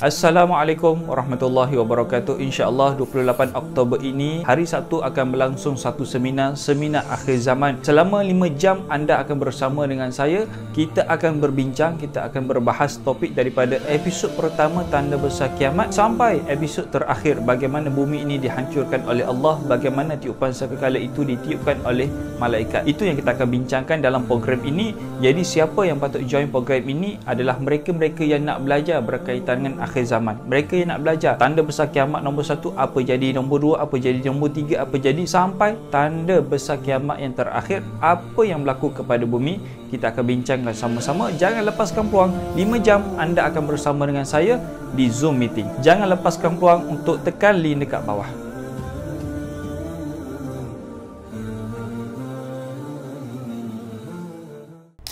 Assalamualaikum warahmatullahi wabarakatuh. InsyaAllah 28 Oktober ini, hari Sabtu, akan berlangsung satu seminar akhir zaman. Selama 5 jam anda akan bersama dengan saya. Kita akan berbincang, kita akan berbahas topik daripada episod pertama tanda besar kiamat sampai episod terakhir, bagaimana bumi ini dihancurkan oleh Allah, bagaimana tiupan sangkakala itu ditiupkan oleh malaikat. Itu yang kita akan bincangkan dalam program ini. Jadi siapa yang patut join program ini adalah mereka-mereka yang nak belajar berkaitan dengan akhir zaman. Mereka yang nak belajar tanda besar kiamat nombor 1, apa jadi nombor 2, apa jadi nombor 3, apa jadi sampai tanda besar kiamat yang terakhir, apa yang berlaku kepada bumi. Kita akan bincangkan sama-sama. Jangan lepaskan peluang. 5 jam anda akan bersama dengan saya di Zoom meeting. Jangan lepaskan peluang untuk tekan link dekat bawah.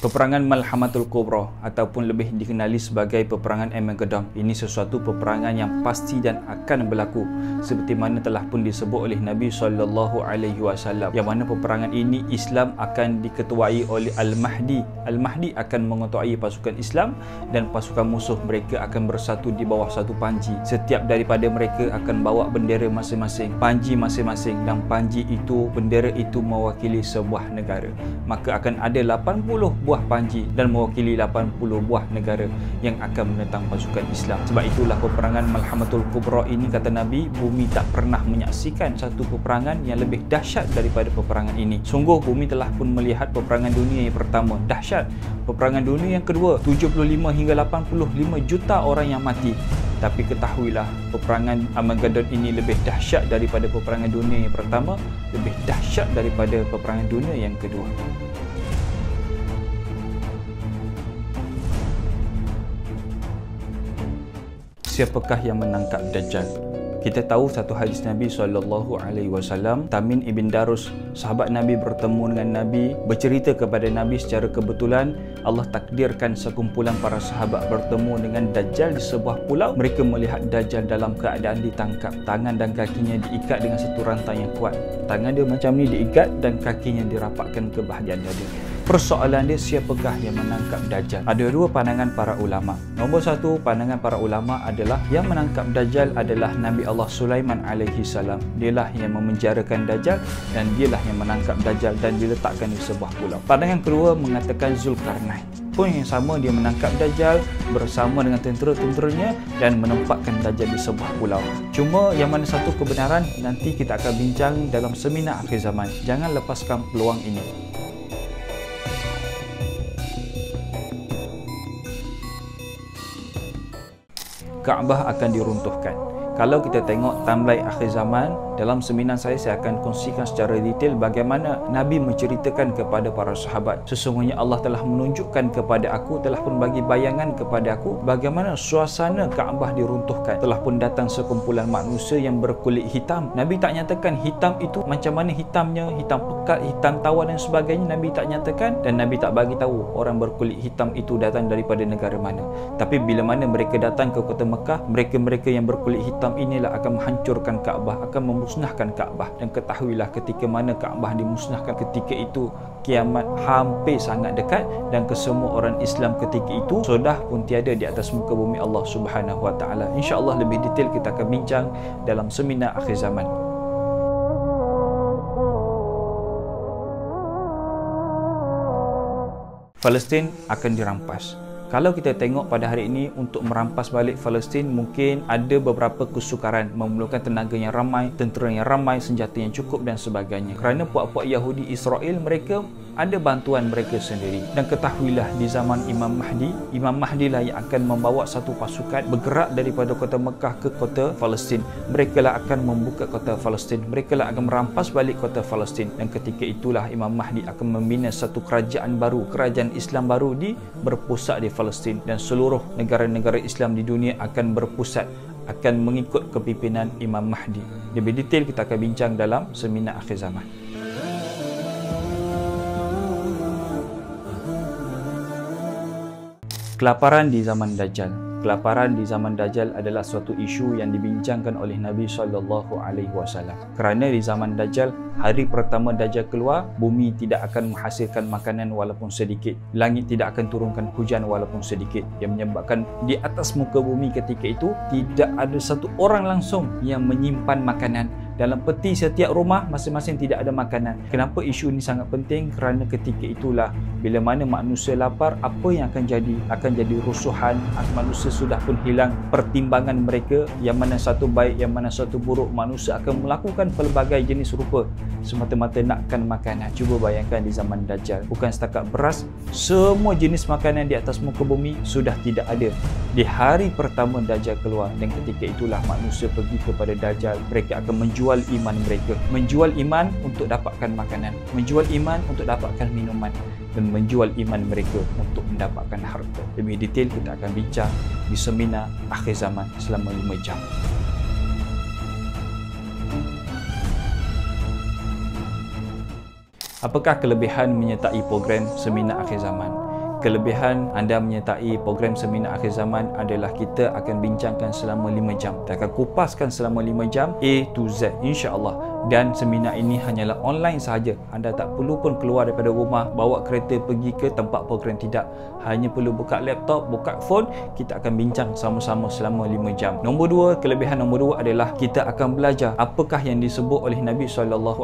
Peperangan Malhamatul Kubra ataupun lebih dikenali sebagai peperangan Armageddon. Ini sesuatu peperangan yang pasti dan akan berlaku seperti mana telah pun disebut oleh Nabi SAW, yang mana peperangan ini Islam akan diketuai oleh Al-Mahdi. Al-Mahdi akan mengetuai pasukan Islam dan pasukan musuh mereka akan bersatu di bawah satu panji. Setiap daripada mereka akan bawa bendera masing-masing, panji masing-masing, dan panji itu, bendera itu mewakili sebuah negara. Maka akan ada 80 buah panji dan mewakili 80 buah negara yang akan menentang pasukan Islam. Sebab itulah peperangan Malhamatul Kubra ini, kata Nabi, bumi tak pernah menyaksikan satu peperangan yang lebih dahsyat daripada peperangan ini. Sungguh bumi telah pun melihat peperangan dunia yang pertama, dahsyat. Peperangan dunia yang kedua, 75 hingga 85 juta orang yang mati. Tapi ketahuilah, peperangan Armageddon ini lebih dahsyat daripada peperangan dunia yang pertama, lebih dahsyat daripada peperangan dunia yang kedua. Siapakah yang menangkap Dajjal? Kita tahu satu hadis Nabi SAW, Tamim ibn Darus, sahabat Nabi, bertemu dengan Nabi, bercerita kepada Nabi secara kebetulan Allah takdirkan sekumpulan para sahabat bertemu dengan Dajjal di sebuah pulau. Mereka melihat Dajjal dalam keadaan ditangkap, tangan dan kakinya diikat dengan satu rantai yang kuat. Tangan dia macam ni diikat dan kakinya dirapatkan ke bahagian dada. Persoalan dia, siapakah yang menangkap Dajjal? Ada dua pandangan para ulama. Nombor 1, pandangan para ulama adalah yang menangkap Dajjal adalah Nabi Allah Sulaiman alaihi salam. Dialah yang memenjarakan Dajjal dan dialah yang menangkap Dajjal dan diletakkan di sebuah pulau. Pandangan kedua mengatakan Zulkarnain. Pun yang sama, dia menangkap Dajjal bersama dengan tentera-tenteranya dan menempatkan Dajjal di sebuah pulau. Cuma yang mana satu kebenaran, nanti kita akan bincang dalam seminar akhir zaman. Jangan lepaskan peluang ini. Kaabah akan diruntuhkan. Kalau kita tengok timeline akhir zaman, dalam seminar saya akan kongsikan secara detail bagaimana Nabi menceritakan kepada para sahabat. Sesungguhnya Allah telah menunjukkan kepada aku, telah pun bagi bayangan kepada aku bagaimana suasana Kaabah diruntuhkan. Telah pun datang sekumpulan manusia yang berkulit hitam. Nabi tak nyatakan hitam itu macam mana hitamnya, hitam pekat, hitam tawar dan sebagainya. Nabi tak nyatakan dan Nabi tak bagi tahu orang berkulit hitam itu datang daripada negara mana. Tapi bila mana mereka datang ke kota Mekah, mereka-mereka yang berkulit hitam inilah akan menghancurkan Kaabah, akan memusnahkan Kaabah. Dan ketahuilah, ketika mana Kaabah dimusnahkan, ketika itu kiamat hampir sangat dekat dan kesemua orang Islam ketika itu sudah pun tiada di atas muka bumi Allah Subhanahu Wa Taala. InsyaAllah lebih detail kita akan bincang dalam seminar akhir zaman. Palestin akan dirampas. Kalau kita tengok pada hari ini, untuk merampas balik Palestin mungkin ada beberapa kesukaran, memerlukan tenaga yang ramai, tentera yang ramai, senjata yang cukup dan sebagainya. Kerana puak-puak Yahudi Israel, mereka ada bantuan mereka sendiri. Dan ketahuilah, di zaman Imam Mahdi lah yang akan membawa satu pasukan bergerak daripada kota Mekah ke kota Palestin. Mereka lah akan membuka kota Palestin, mereka lah akan merampas balik kota Palestin. Dan ketika itulah Imam Mahdi akan membina satu kerajaan baru, kerajaan Islam baru berpusat di Palestin, dan seluruh negara-negara Islam di dunia akan berpusat, akan mengikut kepimpinan Imam Mahdi. Lebih detail kita akan bincang dalam seminar akhir zaman. Kelaparan di zaman Dajjal. Kelaparan di zaman Dajjal adalah suatu isu yang dibincangkan oleh Nabi SAW. Kerana di zaman Dajjal, hari pertama Dajjal keluar, bumi tidak akan menghasilkan makanan walaupun sedikit. Langit tidak akan turunkan hujan walaupun sedikit. Yang menyebabkan di atas muka bumi ketika itu tidak ada satu orang langsung yang menyimpan makanan. Dalam peti setiap rumah masing-masing tidak ada makanan. Kenapa isu ini sangat penting? Kerana ketika itulah bila mana manusia lapar, apa yang akan jadi? Akan jadi rusuhan. Manusia sudah pun hilang pertimbangan mereka, yang mana satu baik, yang mana satu buruk. Manusia akan melakukan pelbagai jenis rupa semata-mata nakkan makanan. Cuba bayangkan di zaman Dajjal, bukan setakat beras, semua jenis makanan di atas muka bumi sudah tidak ada. Di hari pertama Dajjal keluar, dan ketika itulah manusia pergi kepada Dajjal. Mereka akan menjual iman mereka, menjual iman untuk dapatkan makanan, menjual iman untuk dapatkan minuman, dan menjual iman mereka untuk mendapatkan harta. Lebih detail kita akan bincang di seminar akhir zaman selama 5 jam. Apakah kelebihan menyertai program seminar akhir zaman? Kelebihan anda menyertai program seminar akhir zaman adalah kita akan bincangkan selama 5 jam. Kita akan kupaskan selama 5 jam A to Z, insya-Allah. Dan seminar ini hanyalah online sahaja. Anda tak perlu pun keluar daripada rumah, bawa kereta pergi ke tempat program, tidak. Hanya perlu buka laptop, buka phone, kita akan bincang sama-sama selama 5 jam. Kelebihan nombor 2 adalah kita akan belajar apakah yang disebut oleh Nabi SAW,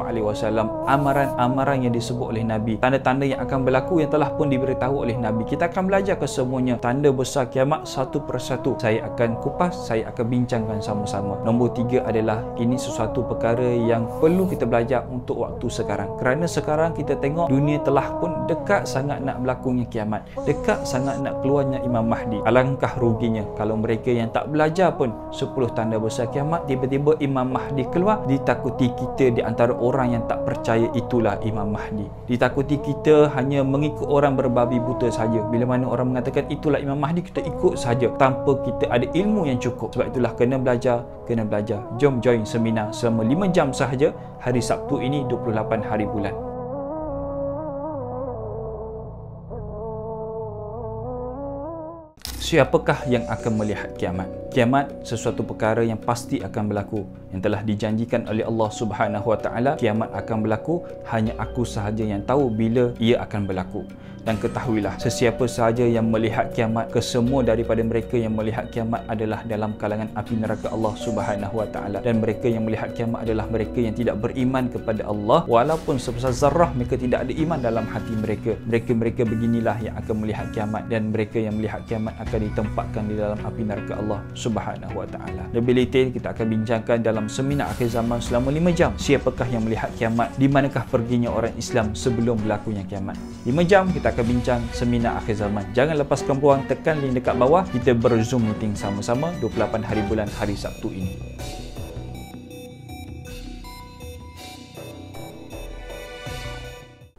amaran-amaran yang disebut oleh Nabi, tanda-tanda yang akan berlaku yang telah pun diberitahu oleh Nabi. Kita akan belajar kesemuanya, tanda besar kiamat satu persatu. Saya akan kupas, saya akan bincangkan sama-sama. Nombor 3 adalah ini sesuatu perkara yang perlu kita belajar untuk waktu sekarang. Kerana sekarang kita tengok dunia telah pun dekat sangat nak berlakunya kiamat, dekat sangat nak keluarnya Imam Mahdi. Alangkah ruginya kalau mereka yang tak belajar pun 10 tanda besar kiamat, tiba-tiba Imam Mahdi keluar, ditakuti kita di antara orang yang tak percaya itulah Imam Mahdi. Ditakuti kita hanya mengikut orang berbabi buta saja. Bila mana orang mengatakan itulah Imam Mahdi, kita ikut saja tanpa kita ada ilmu yang cukup. Sebab itulah kena belajar. Jom join seminar selama 5 jam sahaja hari Sabtu ini 28 hari bulan. Siapakah yang akan melihat kiamat? Kiamat sesuatu perkara yang pasti akan berlaku, yang telah dijanjikan oleh Allah Subhanahu Wa Taala. Kiamat akan berlaku, hanya aku sahaja yang tahu bila ia akan berlaku. Dan ketahuilah, sesiapa sahaja yang melihat kiamat, kesemua daripada mereka yang melihat kiamat adalah dalam kalangan api neraka Allah Subhanahu Wa Taala. Dan mereka yang melihat kiamat adalah mereka yang tidak beriman kepada Allah, walaupun sebesar zarrah mereka tidak ada iman dalam hati mereka. Mereka beginilah yang akan melihat kiamat, dan mereka yang melihat kiamat akan ditempatkan di dalam api neraka Allah Subhanahu Wa Taala. Lebih detail kita akan bincangkan dalam seminar akhir zaman selama 5 jam. Siapakah yang melihat kiamat? Di manakah perginya orang Islam sebelum berlakunya kiamat? 5 jam kita akan bincang seminar akhir zaman. Jangan lepaskan peluang, tekan link dekat bawah. Kita ber-Zoom meeting sama-sama 28 hari bulan hari Sabtu ini.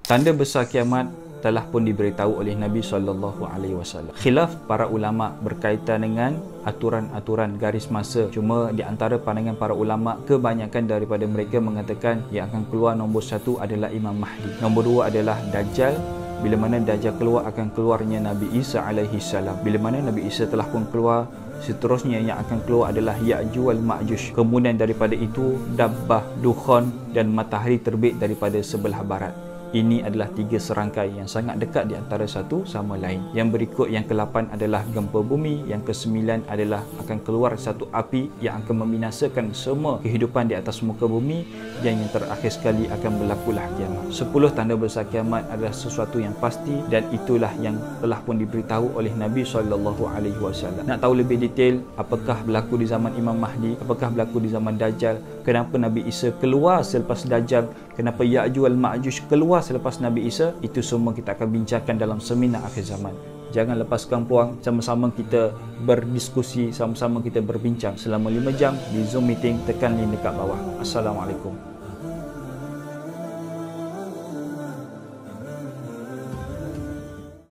Tanda besar kiamat telah pun diberitahu oleh Nabi SAW. Khilaf para ulama berkaitan dengan aturan-aturan garis masa. Cuma di antara pandangan para ulama, kebanyakan daripada mereka mengatakan yang akan keluar nombor 1 adalah Imam Mahdi. Nombor 2 adalah Dajjal. Bila mana Dajjal keluar, akan keluarnya Nabi Isa alaihi salam. Bila mana Nabi Isa telah pun keluar, seterusnya yang akan keluar adalah Ya'juj wal Ma'juj. Kemudian daripada itu Dabbah, Dukhan dan matahari terbit daripada sebelah barat. Ini adalah 3 serangkai yang sangat dekat di antara satu sama lain. Yang berikut, yang ke-8 adalah gempa bumi. Yang ke-9 adalah akan keluar satu api yang akan membinasakan semua kehidupan di atas muka bumi. Dan yang terakhir sekali akan berlakulah kiamat. 10 tanda besar kiamat adalah sesuatu yang pasti, dan itulah yang telah pun diberitahu oleh Nabi SAW. Nak tahu lebih detail apakah berlaku di zaman Imam Mahdi, apakah berlaku di zaman Dajjal, kenapa Nabi Isa keluar selepas Dajjal, kenapa Ya'juj wal Ma'juj keluar selepas Nabi Isa, itu semua kita akan bincangkan dalam seminar akhir zaman. Jangan lepaskan peluang, sama-sama kita berdiskusi, sama-sama kita berbincang selama 5 jam di Zoom meeting. Tekan link dekat bawah. Assalamualaikum.